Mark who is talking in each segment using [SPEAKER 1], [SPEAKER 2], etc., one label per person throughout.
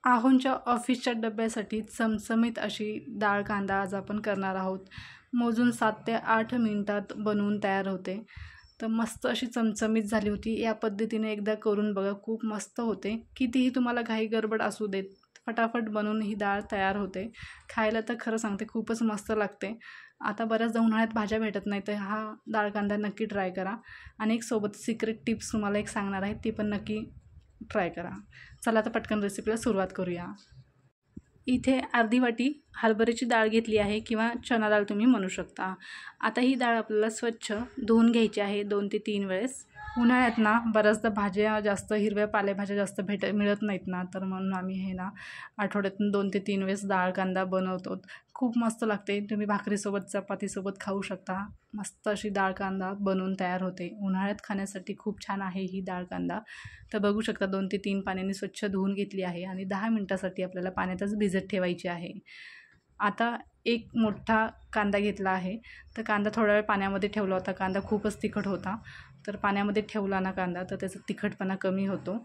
[SPEAKER 1] आहोंच्या ऑफिसच्या डब्यासाठी चमचमीत अशी डाळ कांदा आज आपण करणार आहोत। मोजून 7 ते 8 मिनिटात बनवून तयार होते। तर मस्त अशी चमचमीत झाली होती। या पद्धतीने एकदा करून बघा, खूप मस्त होते। कितीही तुम्हाला घाई गडबड असू देत, फटाफट बनवून ही डाळ तयार होते। खायला तर खरं सांगते खूपच मस्त लागते। आता बऱ्याचदा उन्हाळ्यात भाज्या भेटत नाही, तर हा डाळ कांदा नक्की ट्राय करा। आणि एक सोबत सिक्रेट टिप्स तुम्हाला एक सांगणार आहे, ती पण नक्की ट्राय करा। चला आता पटकन रेसिपीला सुरुवात करूया। इथे अर्धी वाटी हरभऱ्याची डाळ घेतली आहे किंवा चना डाळ तुम्ही म्हणू शकता। आता ही डाळ आपल्याला स्वच्छ धुवून घ्यायची आहे 2 ते 3 वेळेस। उन्हाळ्यात ना बऱ्याचदा भाज्या जास्त हिरव्या पालेभाज्या जास्त मिळत नाहीत ना, तर म्हणून आम्ही हे ना आठवड्यातून 2 ते 3 वेळेस डाळ कांदा बनवतो। खूप मस्त लागते। तुम्ही भाकरीसोबत चपातीसोबत खाऊ शकता। मस्त अशी डाळ कांदा बनवून तयार होते। उन्हाळ्यात खाण्यासाठी खूप छान आहे ही डाळ कांदा। तर बघू शकता 2 ते 3 पाण्याने स्वच्छ धुवून घेतली आहे आणि 10 मिनिटासाठी आपल्याला पाण्यातच भिजत ठेवायची आहे। आता एक मोठा कांदा घेतला आहे। तर कांदा थोडा वेळ पाण्यामध्ये ठेवला होता। कांदा खूपच तिखट होता, तर पाण्यामध्ये ठेवला ना कांदा तर त्याचा तिखटपणा कमी होतो।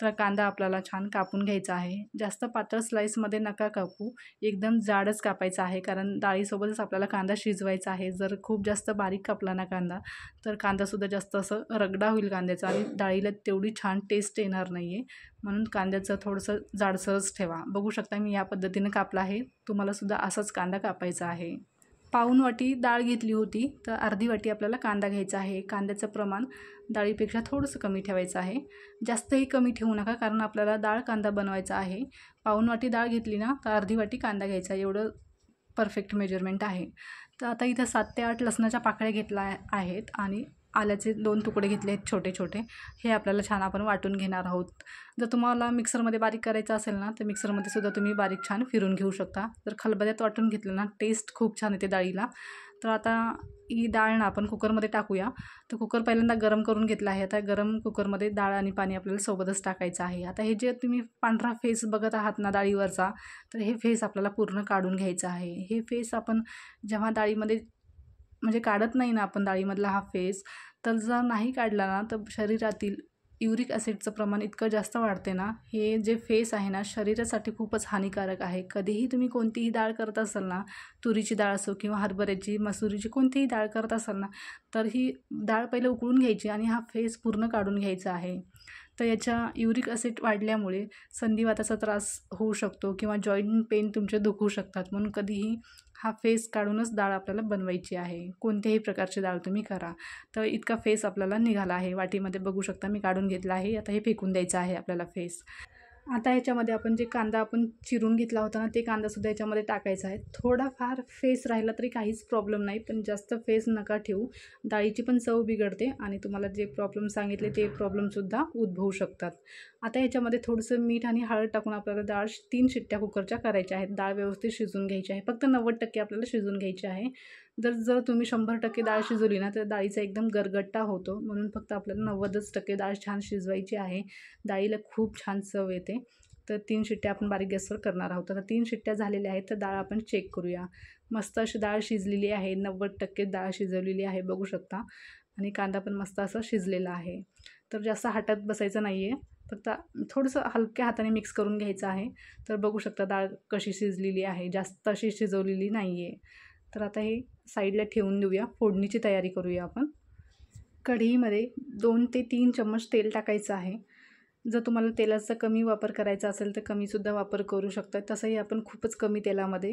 [SPEAKER 1] तर कांदा आपल्याला छान कापून घ्यायचा आहे। जास्त पातळ स्लाईसमध्ये नका कापू, एकदम जाडच कापायचा आहे, कारण डाळीसोबतच आपल्याला कांदा शिजवायचा आहे। जर खूप जास्त बारीक कापला ना कांदा, तर कांदासुद्धा जास्त असं रगडा होईल कांद्याचा आणि डाळीला तेवढी छान टेस्ट येणार नाही आहे। म्हणून कांद्याचं थोडंसं जाडसरच ठेवा। बघू शकता मी या पद्धतीने कापला आहे। तुम्हालासुद्धा असाच कांदा कापायचा आहे। पाऊण वाटी डाळ घेतली होती, तर अर्धी वाटी आपल्याला कांदा घ्यायचा आहे। कांद्याचं प्रमाण डाळीपेक्षा थोडंसं कमी ठेवायचं आहे। जास्तही कमी ठेवू नका, कारण आपल्याला डाळ कांदा बनवायचा आहे। पाऊण वाटी डाळ घेतली ना, तर अर्धी वाटी कांदा घ्यायचा, एवढं परफेक्ट मेजरमेंट आहे। तर आता इथं 7 ते 8 लसणाच्या पाकळ्या घेतल्या आहेत आणि आल्याचे 2 तुकडे घेतले आहेत छोटे छोटे। हे आपल्याला छान आपण वाटून घेणार आहोत। जर तुम्हाला मिक्सरमध्ये बारीक करायचं असेल ना, तर मिक्सरमध्ये सुद्धा तुम्ही बारीक छान फिरून घेऊ शकता। जर खलबत्त्यात वाटून घेतलं ना, टेस्ट खूप छान येते डाळीला। तर आता ही डाळ ना आपण कुकरमध्ये टाकूया। तर कुकर पहिल्यांदा गरम करून घेतला आहे। आता गरम कुकरमध्ये डाळ आणि पाणी आपल्याला सोबतच टाकायचं आहे। आता हे जे तुम्ही पांढरा फेस बघत आहात ना डाळीवरचा, तर हे फेस आपल्याला पूर्ण काढून घ्यायचं आहे। हे फेस आपण जेव्हा डाळीमध्ये म्हणजे काढत नाही ना आपण डाळीमधला हा फेस, तर जर नाही काढला ना, तर शरीरातील युरिक ॲसिडचं प्रमाण इतकं जास्त वाढते ना, हे जे फेस आहे ना शरीरासाठी खूपच हानिकारक आहे। कधीही तुम्ही कोणतीही डाळ करत असाल ना, तुरीची डाळ असो किंवा हरभऱ्याची, मसुरीची कोणतीही डाळ करत असाल ना, तर ही डाळ पहिले उकळून घ्यायची आणि हा फेस पूर्ण काढून घ्यायचा आहे। तर याच्या युरिक ॲसिड वाढल्यामुळे संधिवाताचा त्रास होऊ शकतो किंवा जॉईंट पेन तुमचे दुखू शकतात। म्हणून कधीही हा फेस काढूनच डाळ आपल्याला बनवायची आहे। कोणत्याही प्रकारची डाळ तुम्ही करा। तर इतका फेस आपल्याला निघाला आहे। वाटीमध्ये बघू शकता मी काढून घेतला आहे। आता हे फेकून द्यायचं आहे आपल्याला फेस। आता ह्याच्यामध्ये आपण जे कांदा आपण चिरून घेतला होता ना, ते कांदासुद्धा याच्यामध्ये टाकायचा आहे। थोडाफार फेस राहिला तरी काहीच प्रॉब्लेम नाही, पण जास्त फेस नका ठेवू। डाळीची पण चव बिघडते आणि तुम्हाला जे प्रॉब्लेम सांगितले ते प्रॉब्लेमसुद्धा उद्भवू शकतात। आता ह्याच्यामध्ये थोडंसं मीठ आणि हळद टाकून आपल्याला डाळ 3 शिट्ट्या कुकरच्या करायच्या आहेत। डाळ व्यवस्थित शिजून घ्यायची आहे। फक्त 90% आपल्याला शिजून घ्यायची आहे। जर तुम्ही 100% डाळ शिजवली ना, तर डाळीचा एकदम गरगट्टा होतो। म्हणून फक्त आपल्याला 90% डाळ छान शिजवायची आहे। डाळीला खूप छान चव येते। तर 3 शिट्ट्या आपण बारीक गॅसवर करणार आहोत। आता 3 शिट्ट्या झालेल्या आहेत, तर डाळ आपण चेक करूया। मस्त अशी डाळ शिजलेली आहे। 90% डाळ शिजवलेली आहे बघू शकता आणि कांदा पण मस्त असा शिजलेला आहे। तर जास्त हातात बसायचं नाही आहे, फक्त थोडंसं हलक्या हाताने मिक्स करून घ्यायचं आहे। तर बघू शकता डाळ कशी शिजलेली आहे, जास्त अशी शिजवलेली नाही आहे। तर आता हे साईडला ठेवून देऊया। फोडणीची तयारी करूया आपण। कढईमध्ये 2 ते 3 चम्मच तेल टाकायचं आहे। जर तुम्हाला तेलाचा कमी वापर करायचा असेल तर कमीसुद्धा वापर करू शकता। तसंही आपण खूपच कमी तेलामध्ये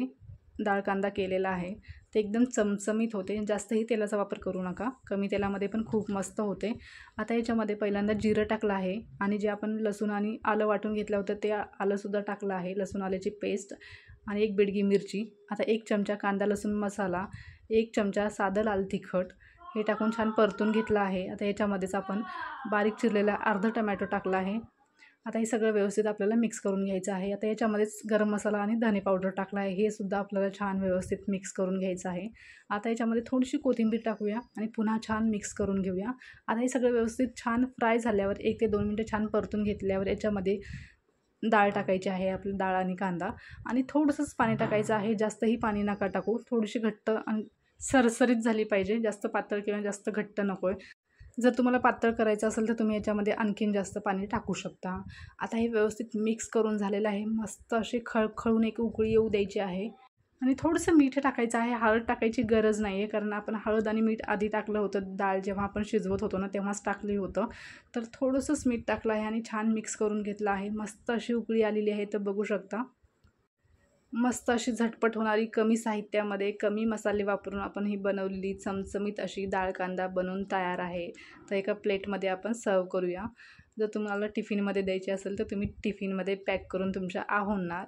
[SPEAKER 1] डाळ कांदा केलेला आहे। ते एकदम चमचमीत होते। जास्तही तेलाचा वापर करू नका, कमी तेलामध्ये पण खूप मस्त होते। आता याच्यामध्ये पहिल्यांदा जिरं टाकलं आहे आणि जे आपण लसूण आणि आलं वाटून घेतलं होतं ते आलंसुद्धा टाकलं आहे, लसूण आल्याची पेस्ट आणि 1 बेडगी मिरची। आता 1 चमचा कांदा लसूण मसाला, 1 चमचा साधं लाल तिखट हे टाकून छान परतून घेतलं आहे। आता याच्यामध्येच आपण बारीक चिरलेला अर्धा टमॅटो टाकला आहे। आता हे सगळं व्यवस्थित आपल्याला मिक्स करून घ्यायचं आहे। आता याच्यामध्येच गरम मसाला आणि धने पावडर टाकला आहे, हे सुद्धा आपल्याला छान व्यवस्थित मिक्स करून घ्यायचं आहे। आता याच्यामध्ये थोडीशी कोथिंबीर टाकूया आणि पुन्हा छान मिक्स करून घेऊया। आता हे सगळं व्यवस्थित छान फ्राय झाल्यावर 1 ते 2 मिनटं छान परतून घेतल्यावर याच्यामध्ये डाळ टाकायची आहे, आपली डाळ आणि कांदा, आणि थोडंसंच पाणी टाकायचं आहे। जास्तही पाणी नका टाकू, थोडीशी घट्ट आणि सरसरीत झाली पाहिजे, जास्त पातळ किंवा जास्त घट्ट नको आहे। जर तुम्हाला पातळ करायचं असेल तर तुम्ही याच्यामध्ये आणखीन जास्त पाणी टाकू शकता. आता हे व्यवस्थित मिक्स करून झालेलं आहे. मस्त अशी खळखळून एक उकळी येऊ द्यायची आहे आणि थोडंसं मीठ टाकायचं आहे. हळद टाकायची गरज नाही आहे, कारण आपण हळद आणि मीठ आधी टाकलं होतं. डाळ जेव्हा आपण शिजवत होतो ना तेव्हाच टाकलं होतं. तर थोडंसंच मीठ टाकलं आहे आणि छान मिक्स करून घेतलं आहे. मस्त अशी उकळी आलेली आहे, तर बघू शकता. मस्त अशी झटपट होणारी, कमी साहित्यामध्ये, कमी मसाले वापरून आपण ही बनवलेली चमचमीत अशी डाळ कांदा बनवून तयार आहे. तर एका प्लेटमध्ये आपण सर्व करूया. जर तुम्हाला टिफिनमध्ये द्यायची असेल तर तुम्ही टिफिनमध्ये पॅक करून तुमच्या आहोंना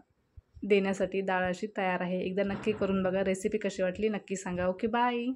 [SPEAKER 1] देण्यासाठी डाळ अशी तयार आहे. एकदा नक्की करून बघा. रेसिपी कशी वाटली नक्की सांगा. Okay, bye.